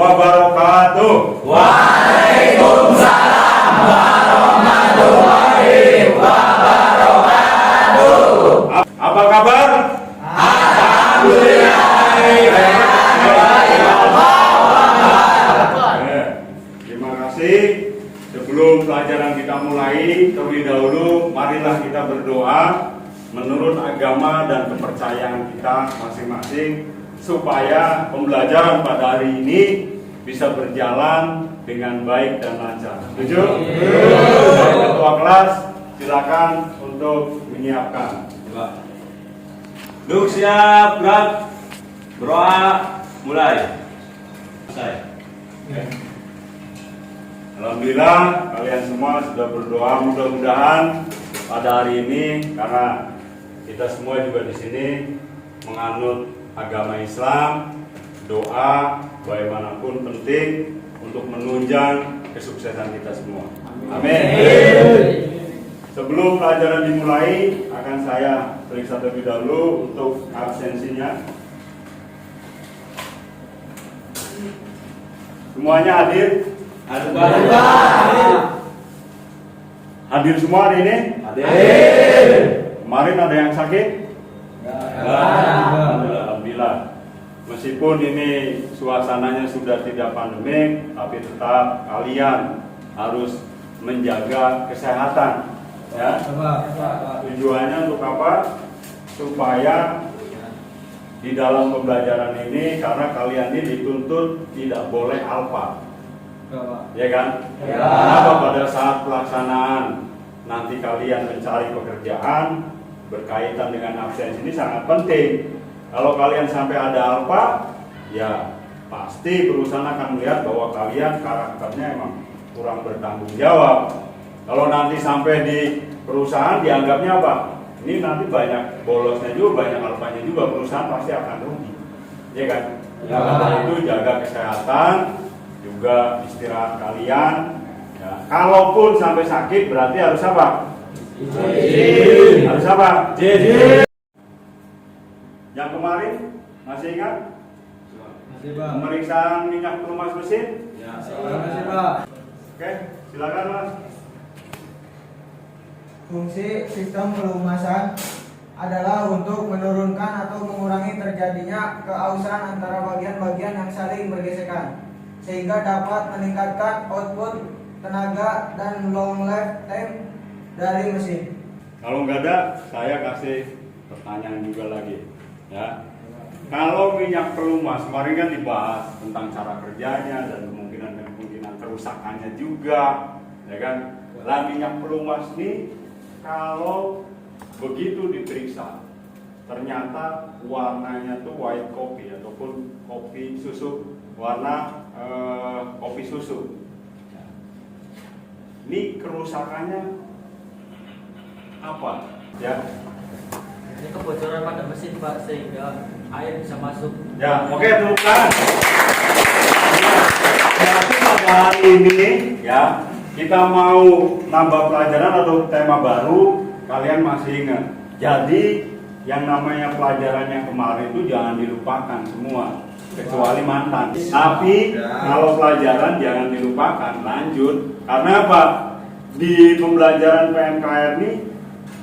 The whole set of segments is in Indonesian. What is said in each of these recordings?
wabarakatuh. Waalaikumsalam warahmatullahi wabarakatuh. Apa kabar? Alhamdulillah. Terima kasih. Sebelum pelajaran kita mulai, terlebih dahulu marilah kita berdoa menurut agama dan kepercayaan kita masing-masing supaya pembelajaran pada hari ini bisa berjalan dengan baik dan lancar. Setuju? Ketua kelas, silakan untuk menyiapkan. Duk siap, gerak, berdoa, mulai. Selesai. Alhamdulillah kalian semua sudah berdoa, mudah-mudahan pada hari ini karena kita semua juga di sini menganut agama Islam, doa bagaimanapun penting untuk menunjang kesuksesan kita semua. Amin. Sebelum pelajaran dimulai, akan saya periksa terlebih dahulu untuk absensinya. Semuanya hadir? Hadir semua hari ini? Hadir. Kemarin ada yang sakit? Alhamdulillah. Meskipun ini suasananya sudah tidak pandemik, tapi tetap kalian harus menjaga kesehatan. Ya. Tujuannya untuk apa? Supaya di dalam pembelajaran ini, karena kalian ini dituntut tidak boleh alpa. Ya kan? Ya. Kenapa pada saat pelaksanaan nanti kalian mencari pekerjaan berkaitan dengan absensi ini sangat penting. Kalau kalian sampai ada alpa, ya pasti perusahaan akan melihat bahwa kalian karakternya emang kurang bertanggung jawab. Kalau nanti sampai di perusahaan dianggapnya apa? Ini nanti banyak bolosnya juga, banyak alpanya juga, perusahaan pasti akan rugi. Ya kan? Ya. Karena itu jaga kesehatan, juga istirahat kalian. Ya. Kalaupun sampai sakit berarti harus apa? Harus apa? Yang kemarin masih ingat? Pemeriksaan minyak pelumas mesin? Ya. Oke, silakan Mas. Fungsi sistem pelumasan adalah untuk menurunkan atau mengurangi terjadinya keausan antara bagian-bagian yang saling bergesekan, sehingga dapat meningkatkan output tenaga dan long lifetime dari mesin. Kalau nggak ada, saya kasih pertanyaan juga lagi. Ya. Kalau minyak pelumas, kemarin kan dibahas tentang cara kerjanya dan kemungkinan kerusakannya juga, ya kan? Lah minyak pelumas ini kalau begitu diperiksa, ternyata warnanya tuh white coffee ataupun kopi susu, warna kopi susu. Ini kerusakannya apa? Ya. Ini kebocoran pada mesin Pak, sehingga air bisa masuk. Ya, oke, tepuk tangan. Berarti pada hari ini ya kita mau nambah pelajaran atau tema baru, kalian masih ingat. Jadi yang namanya pelajaran yang kemarin itu jangan dilupakan semua, kecuali mantan. Tapi kalau pelajaran jangan dilupakan, lanjut. Karena apa? Di pembelajaran PMKR ini,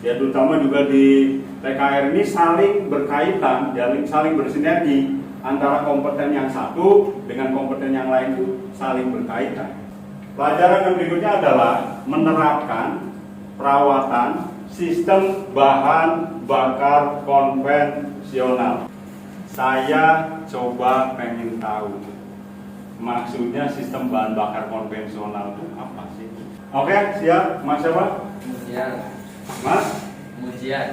ya terutama juga di PKR ini saling berkaitan, saling bersinergi antara kompeten yang satu dengan kompeten yang lain itu saling berkaitan. Pelajaran yang berikutnya adalah menerapkan perawatan sistem bahan bakar konvensional. Saya coba pengen tahu maksudnya sistem bahan bakar konvensional itu apa sih? Oke, siap. Mas siapa? Mujian. Mas? Mujian.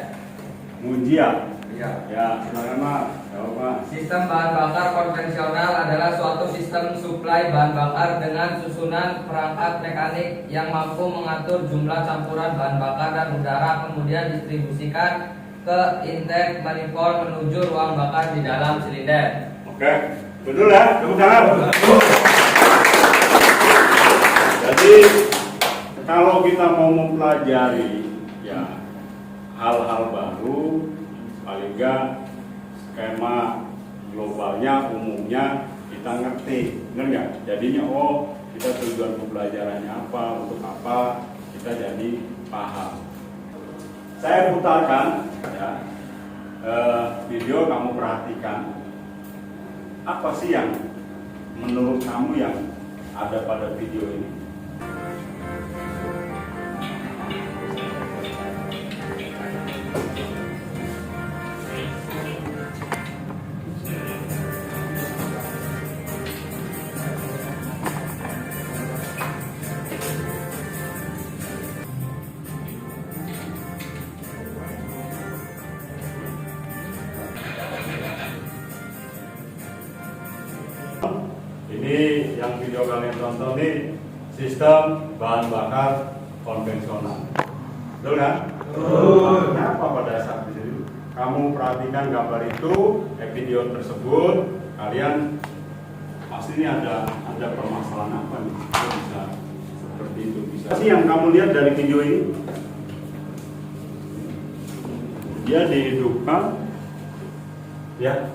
Mujian. Ya. Ya, silakan Mas. Jawab Mas. Sistem bahan bakar konvensional adalah suatu sistem suplai bahan bakar dengan susunan perangkat mekanik yang mampu mengatur jumlah campuran bahan bakar dan udara, kemudian distribusikan ke intake manifold menuju ruang bakar di dalam silinder. Oke, betul ya? Tepuk tangan. Jadi kalau kita mau mempelajari ya hal-hal baru, paling enggak skema globalnya umumnya kita kita ngerti, bener nggak? Jadinya oh kita tujuan pembelajarannya apa, untuk apa, kita jadi paham. Saya putarkan ya, video, kamu perhatikan apa sih yang menurut kamu yang ada pada video ini. Ini yang video kalian tonton ini sistem bahan bakar konvensional. Betul kan? Betul. Kenapa pada saat itu kamu perhatikan gambar itu, video tersebut, kalian pasti ini ada permasalahan apa nih? Kok bisa seperti itu? Bisa sih yang kamu lihat dari video ini? Dia dihidupkan, ya.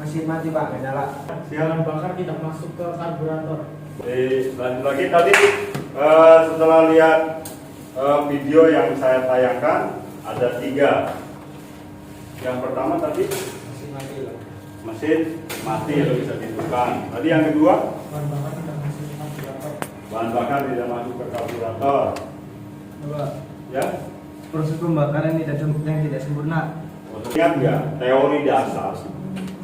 Mesin mati Pak, nggak nyala. Bahan bakar tidak masuk ke karburator. Lanjut lagi tadi setelah lihat video yang saya tayangkan ada 3. Yang pertama tadi Mesin mati Pak. mesin mati atau bisa dihidupkan. Tadi yang kedua Bahan bakar tidak masuk ke karburator. bahan bakar tidak masuk ke karburator. Dua, Ya, proses pembakaran yang tidak sempurna. ingat nggak teori dasar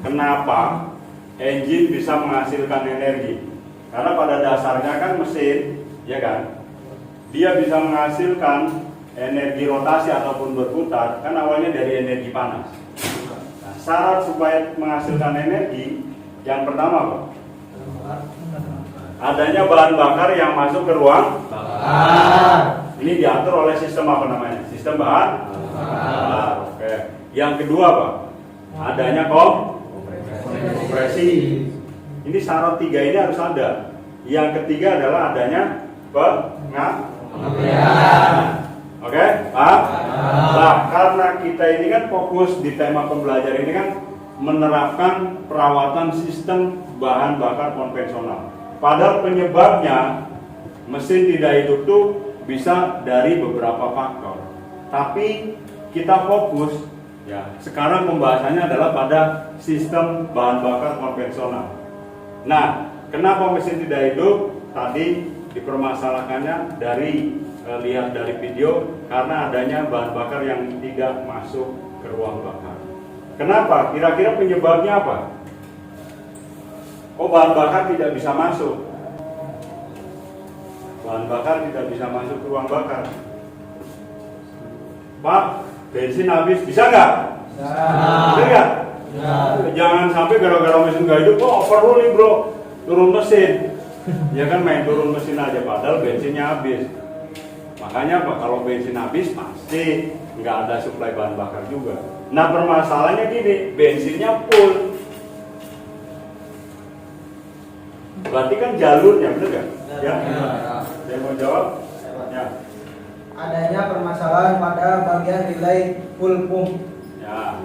kenapa engine bisa menghasilkan energi? Karena pada dasarnya kan mesin, ya kan, dia bisa menghasilkan energi rotasi ataupun berputar kan awalnya dari energi panas. Nah, syarat supaya menghasilkan energi yang pertama apa? Adanya bahan bakar yang masuk ke ruang bakar. Ini diatur oleh sistem apa namanya? Sistem bahan bakar. Oke. Yang kedua apa? Adanya kompresi. Ini syarat 3 ini harus ada. Yang ketiga adalah adanya pengalian. Oke, Pak? Nah, karena kita ini kan fokus di tema pembelajaran ini kan menerapkan perawatan sistem bahan bakar konvensional. Padahal penyebabnya mesin tidak hidup tuh bisa dari beberapa faktor. Tapi kita fokus ya, sekarang pembahasannya adalah pada sistem bahan bakar konvensional. Nah, kenapa mesin tidak hidup? Tadi dipermasalahkannya dari lihat dari video karena adanya bahan bakar yang tidak masuk ke ruang bakar. Kenapa? Kira-kira penyebabnya apa? Oh, bahan bakar tidak bisa masuk. Bahan bakar tidak bisa masuk ke ruang bakar. Pak, bensin habis, bisa nggak? Bisa nggak? Jangan sampai gara-gara mesin nggak hidup, oh perlu nih bro, turun mesin. Ya kan main turun mesin aja, padahal bensinnya habis. Makanya apa? Kalau bensin habis pasti nggak ada suplai bahan bakar juga. Nah permasalahannya gini, bensinnya full. Berarti kan jalurnya, bener nggak? Ya. Saya mau jawab. Ya. Adanya permasalahan pada bagian relay full pump. Ya,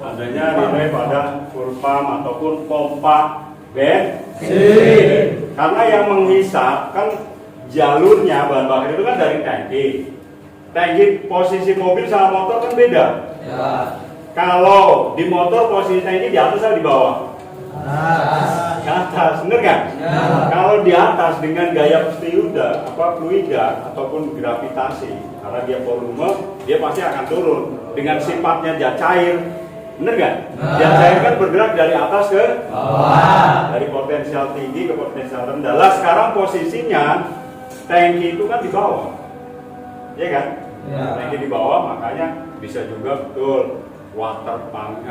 adanya relay pada full pump ataupun pompa bensin. Karena yang menghisap kan jalurnya bahan bakar itu kan dari tangki. Tangki posisi mobil sama motor kan beda. Ya. Kalau di motor posisi tangki di atas atau di bawah? Di atas, bener kan? Ya. Kalau di atas dengan gaya fluida ataupun gravitasi, karena dia volume, dia pasti akan turun. Dengan sifatnya zat cair, bener kan? Zat cair kan bergerak dari atas ke bawah, dari potensial tinggi ke potensial rendah. Lah sekarang posisinya tangki itu kan di bawah, ya kan? Ya. Tangki di bawah, makanya bisa juga betul water pump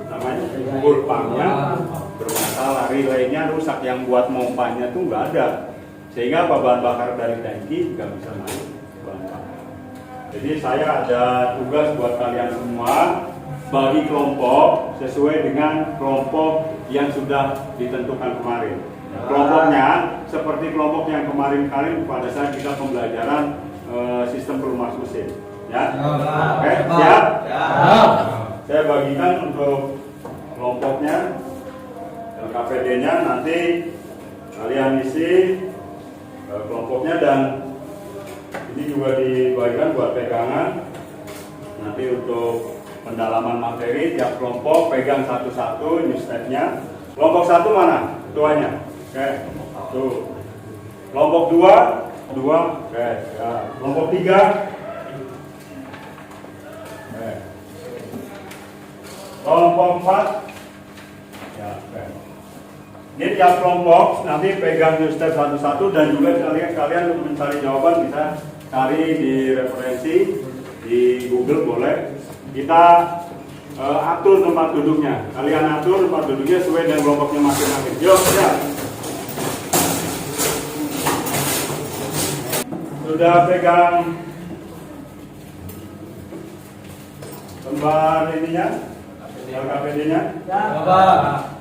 namanya full pumpnya bermasalah, relaynya rusak, yang buat mompanya tuh nggak ada, sehingga apa bahan bakar dari tangki nggak bisa naik bahan bakar. Jadi saya ada tugas buat kalian semua, bagi kelompok sesuai dengan kelompok yang sudah ditentukan kemarin. Kelompoknya seperti kelompok yang kemarin pada saat kita pembelajaran sistem pelumas mesin, ya. Oke, siap? Saya bagikan untuk kelompoknya KPD-nya nanti kalian isi kelompoknya, dan ini juga dibagikan buat pegangan. Nanti untuk pendalaman materi tiap kelompok pegang satu-satu new step-nya. Kelompok 1 mana? Ketuanya. Oke, 1. Kelompok 2, oke. Ya. Kelompok 3. Oke. Kelompok 4. Ya, oke. Ini tiap kelompok nanti pegang new step satu-satu, dan juga kalian untuk mencari jawaban bisa cari di referensi di Google boleh. Kita atur tempat duduknya. Kalian atur tempat duduknya sesuai dengan kelompoknya masing-masing. Yuk, ya. Sudah pegang lembar ininya, KPD-nya?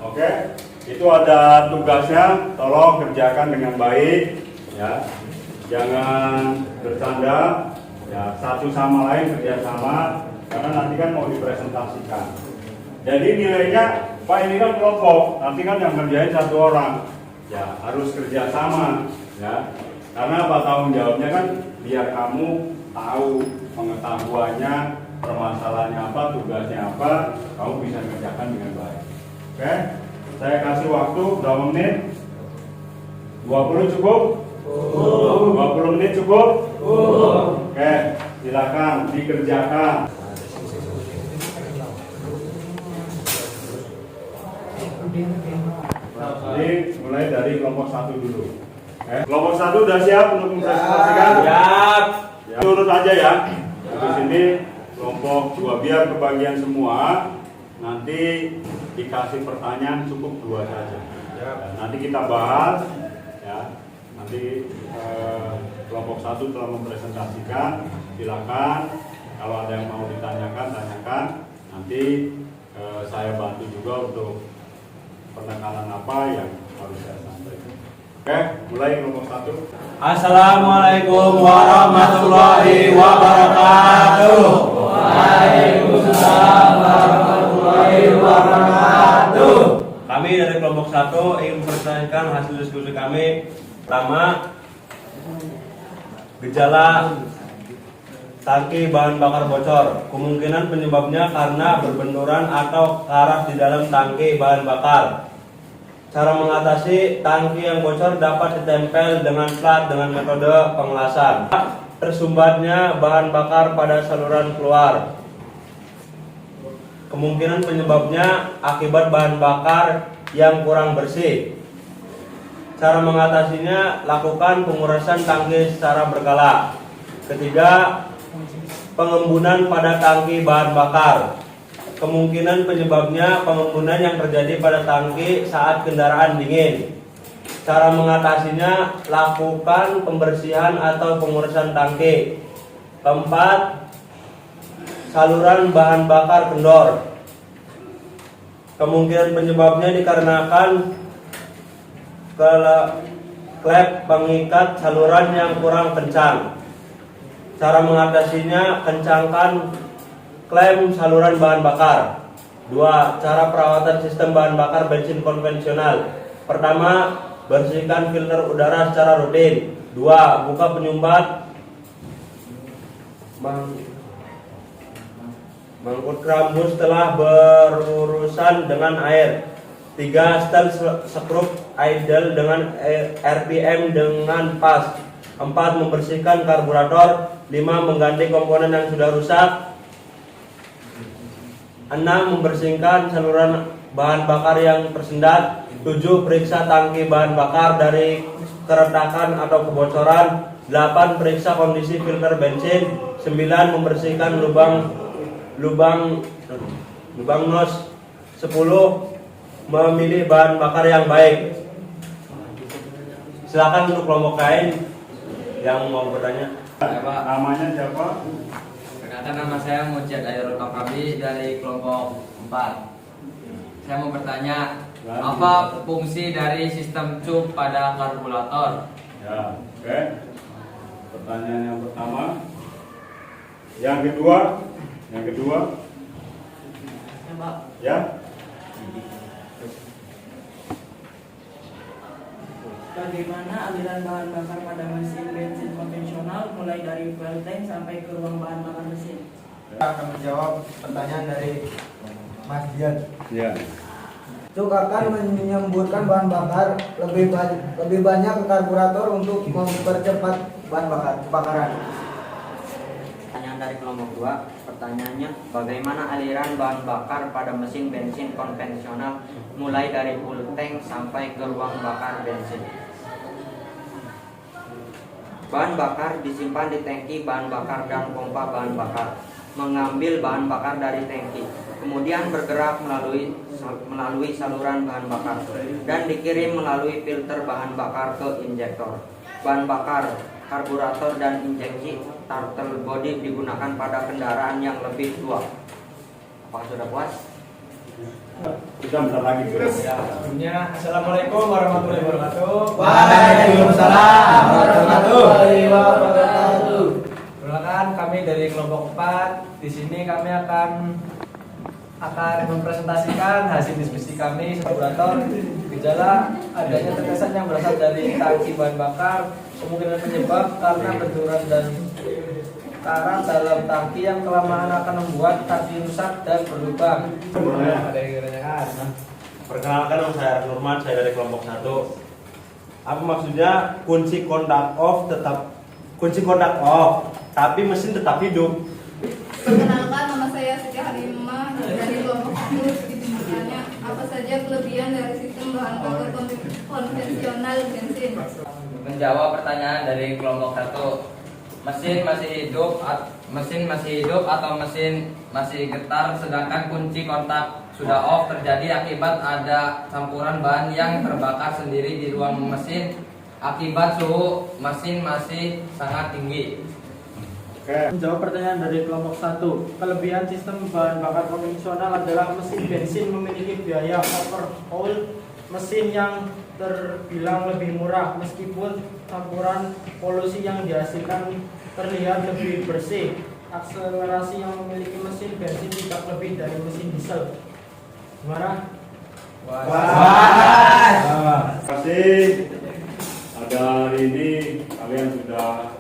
Oke. Itu ada tugasnya, tolong kerjakan dengan baik, ya. Jangan bercanda, ya. Satu sama lain kerjasama, karena nanti kan mau dipresentasikan. Jadi nilainya, Pak, ini kan kelompok, nanti kan yang kerjain satu orang, ya harus kerjasama, ya. Karena apa, tanggung jawabnya kan biar kamu tahu pengetahuannya, permasalahannya apa, tugasnya apa, kamu bisa kerjakan dengan baik. Oke? Saya kasih waktu berapa menit? 20 cukup? 20 menit cukup? Oke, silakan dikerjakan. Jadi mulai dari kelompok 1 dulu. Kelompok 1 udah siap untuk mempresentasikan? Siap. Ya, turut aja ya. Di sini kelompok 2 biar kebagian semua. Nanti dikasih pertanyaan cukup 2 saja. Ya, nanti kita bahas. Ya, nanti kelompok 1 telah mempresentasikan. Silakan. Kalau ada yang mau ditanyakan, tanyakan. Nanti saya bantu juga untuk penekanan apa yang harus saya sampaikan. Oke, mulai kelompok 1. Assalamualaikum warahmatullahi wabarakatuh. Waalaikumsalam warahmatullahi wabarakatuh. Kami dari kelompok 1 ingin mempresentasikan hasil diskusi kami. Pertama, gejala tangki bahan bakar bocor. Kemungkinan penyebabnya karena berbenturan atau karat di dalam tangki bahan bakar. Cara mengatasi tangki yang bocor dapat ditempel dengan plat dengan metode pengelasan. Tersumbatnya bahan bakar pada saluran keluar. Kemungkinan penyebabnya akibat bahan bakar yang kurang bersih. Cara mengatasinya, lakukan pengurasan tangki secara berkala. Ketiga, pengembunan pada tangki bahan bakar. Kemungkinan penyebabnya pengembunan yang terjadi pada tangki saat kendaraan dingin. Cara mengatasinya, lakukan pembersihan atau pengurasan tangki. Keempat, saluran bahan bakar kendor. Kemungkinan penyebabnya dikarenakan klep pengikat saluran yang kurang kencang. Cara mengatasinya, kencangkan klem saluran bahan bakar. 2. Cara perawatan sistem bahan bakar bensin konvensional. Pertama, bersihkan filter udara secara rutin. 2. Buka penyumbat mangkut kerambu setelah berurusan dengan air. 3. Setel skrup idle dengan RPM dengan pas. 4. Membersihkan karburator. 5. Mengganti komponen yang sudah rusak. 6. Membersihkan saluran bahan bakar yang tersendat. 7. Periksa tangki bahan bakar dari keretakan atau kebocoran. 8. Periksa kondisi filter bensin. 9. Membersihkan lubang nos. 10. Memilih bahan bakar yang baik. Silakan untuk kelompok lain yang mau bertanya. Namanya siapa? Perkenalkan, nama saya Mujiad Ayrul Kakabi dari kelompok 4. Saya mau bertanya, apa fungsi dari sistem cup pada karburator? Ya, oke. Pertanyaan yang pertama. Yang kedua. Ya. Bagaimana aliran bahan bakar pada mesin bensin konvensional mulai dari fuel tank sampai ke ruang bahan bakar mesin? Saya akan menjawab pertanyaan dari Mas Dian. Ya. Truk akan menyemburkan bahan bakar lebih banyak ke karburator untuk mempercepat bahan bakar kebakaran. Pertanyaan dari kelompok 2. Pertanyaannya, bagaimana aliran bahan bakar pada mesin bensin konvensional mulai dari fuel tank sampai ke ruang bakar bensin? Bahan bakar disimpan di tangki bahan bakar dan pompa bahan bakar. Mengambil bahan bakar dari tangki, kemudian bergerak melalui saluran bahan bakar dan dikirim melalui filter bahan bakar ke injektor. Bahan bakar, karburator dan injeksi throttle body digunakan pada kendaraan yang lebih tua. Apakah sudah puas? Kita bentar lagi terus. Sebelumnya, Assalamualaikum warahmatullahi wabarakatuh. Waalaikumsalam warahmatullahi wabarakatuh. Perkenalkan, kami dari kelompok 4. Di sini kami akan mempresentasikan hasil diskusi kami karburator. Gejala adanya tetesan yang berasal dari tangki bahan bakar, kemungkinan penyebab karena benturan dan karat dalam tangki yang kelamaan akan membuat tangki rusak dan berlubang. Ada yang ditanyakan? Perkenalkan, nama saya Arif Nurman, saya dari kelompok 1. Apa maksudnya kunci kontak off, tapi mesin tetap hidup? Perkenalkan, nama saya Siti Halimah dari kelompok 1. Ditanya, apa saja kelebihan dari sistem bahan bakar konvensional bensin? Menjawab pertanyaan dari kelompok 1. Mesin masih hidup atau mesin masih getar, sedangkan kunci kontak sudah off terjadi akibat ada campuran bahan yang terbakar sendiri di ruang mesin akibat suhu mesin masih sangat tinggi. Menjawab pertanyaan dari kelompok 1. Kelebihan sistem bahan bakar konvensional adalah mesin bensin memiliki biaya overhaul mesin yang terbilang lebih murah, meskipun campuran polusi yang dihasilkan terlihat lebih bersih. Akselerasi yang memiliki mesin bensin tidak lebih dari mesin diesel. Gimana? Terima kasih. Pada hari ini kalian sudah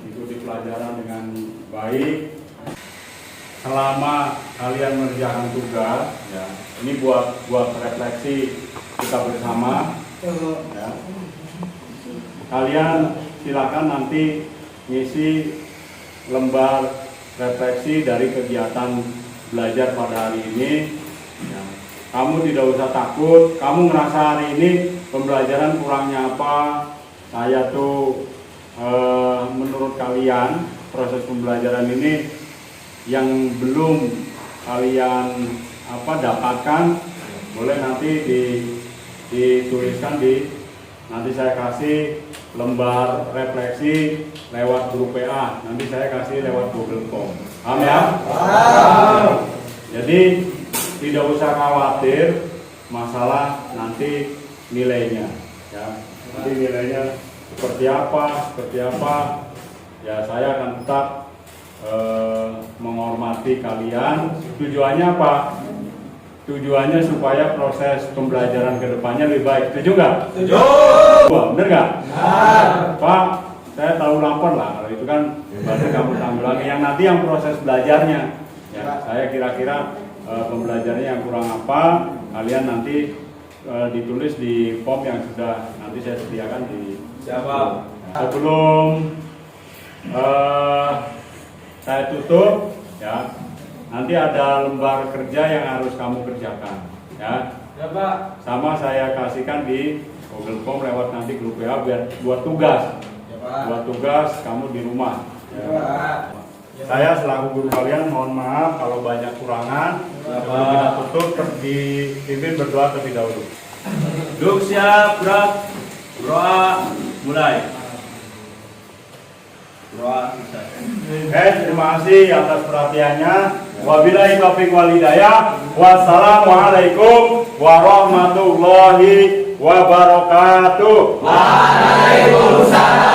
ikuti pelajaran dengan baik. Selama kalian mengerjakan tugas, ya, ini buat refleksi kita bersama. Ya. Kalian silakan nanti ngisi lembar refleksi dari kegiatan belajar pada hari ini. Ya. Kamu tidak usah takut. Kamu ngerasa hari ini pembelajaran kurangnya apa? Saya tuh menurut kalian proses pembelajaran ini yang belum kalian dapatkan, boleh nanti dituliskan nanti saya kasih lembar refleksi lewat grup PA, nanti saya kasih lewat Google Form. Paham ya? Jadi tidak usah khawatir masalah nanti nilainya, ya. Nanti nilainya seperti apa, ya saya akan tetap menghormati kalian. Tujuannya apa? Tujuannya supaya proses pembelajaran kedepannya lebih baik. Setuju nggak? Setuju. Bener nggak? Pak, saya tahu lapor lah. Kalau itu kan berarti kamu tanggulangi. Yang nanti yang proses belajarnya, ya, saya kira-kira pembelajarannya yang kurang apa, kalian nanti ditulis di form yang sudah nanti saya sediakan di. Siapa? Sebelum saya tutup, ya. Nanti ada lembar kerja yang harus kamu kerjakan, ya. Ya Pak. Sama saya kasihkan di Google Form lewat nanti grup WA buat tugas. Ya Pak. Buat tugas kamu di rumah. Ya. Ya Pak. Saya selaku guru kalian mohon maaf kalau banyak kurangan. Sebelum kita tutup, dipimpin berdoa terlebih dahulu. Duduk siap, gerak. Doa mulai. Doa selesai. Terima kasih atas perhatiannya. Wabillahi taufiq wal hidayah. Wassalamualaikum warahmatullahi wabarakatuh. Waalaikumsalam.